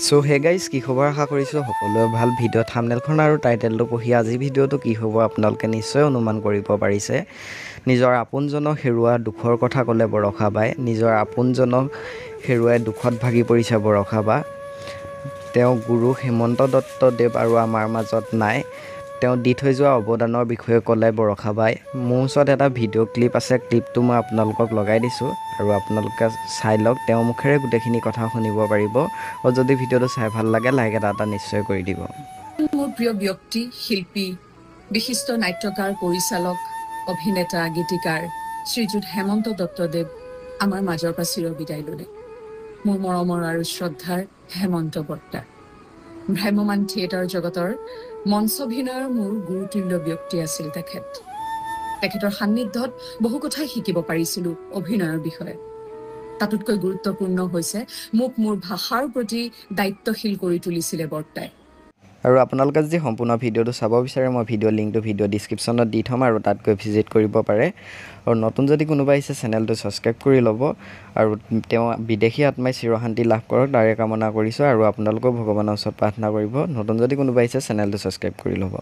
so hey guys কি খবৰ আশা কৰিছোঁ সকলোৱে ভাল ভিডিঅ' থাম্বনেইলখন আৰু টাইটেলটো পঢ়ি আজি ভিডিঅ'টো কি হ'ব আপোনালোকে নিশ্চয় অনুমান কৰিব পাৰিছে নিজৰ আপোনজনক হেৰুৱা দুখৰ কথা ক'লে বৰষা বাই নিজৰ আপোনজনক হেৰুৱাই দুখত ভাগি পৰিছে বৰষা বা তেওঁ গুৰু হেমন্ত দত্তদেৱ আৰু আমাৰ মাজত নাই তেওঁ দি থৈ যোৱা অৱদানৰ বিষয়ে ক'লে বৰষা বাই মোৰ ওচৰত এটা ভিডিঅ' ক্লিপ আছে ক্লিপটো মই আপোনালোকক লগাই দিছোঁ আৰু আপোনালোকে চাই লওক তেওঁ মুখেৰে গোটেইখিনি কথা শুনিব পাৰিব আৰু যদি ভিডিঅ'টো চাই ভাল লাগে লাইক এটা নিশ্চয় কৰি দিব মোৰ প্ৰিয় ব্যক্তি শিল্পী বিশিষ্ট নাট্যকাৰ পৰিচালক অভিনেতা গীতিকাৰ শ্ৰীযুত হেমন্ত দত্তদেৱ আমাৰ মাজৰ পৰা চিৰবিদায় ল'লে মোৰ মৰমৰ আৰু শ্ৰদ্ধাৰ হেমন্ত বৰ্তা ভ্ৰাম্যমান থিয়েটাৰ জগতৰ মঞ্চভিনয়ৰ মোৰ গুৰুতুল্য ব্যক্তি আছিল তেখেতৰ সান্নিধ্যত বহু কথাই শিকিব পাৰিছিলোঁ অভিনয়ৰ বিষয়ে তাতোতকৈ গুৰুত্বপূৰ্ণ হৈছে মোক মোৰ ভাষাৰ প্ৰতি দায়িত্বশীল কৰি তুলিছিলে বৰ্তাই আৰু আপোনালোকে যদি সম্পূৰ্ণ ভিডিঅ'টো চাব বিচাৰে মই ভিডিঅ' লিংকটো ভিডিঅ' ডিছক্ৰিপশ্যনত দি থ'ম আৰু তাত গৈ ভিজিট কৰিব পাৰে আৰু নতুন যদি কোনোবা আহিছে চেনেলটো ছাবস্ক্ৰাইব কৰি ল'ব আৰু তেওঁ বিদেশী আত্মাই চিৰশান্তি লাভ কৰক তাৰে কামনা কৰিছোঁ আৰু আপোনালোকেও ভগৱানৰ ওচৰত প্ৰাৰ্থনা কৰিব নতুন যদি কোনোবা আহিছে চেনেলটো ছাবস্ক্ৰাইব কৰি ল'ব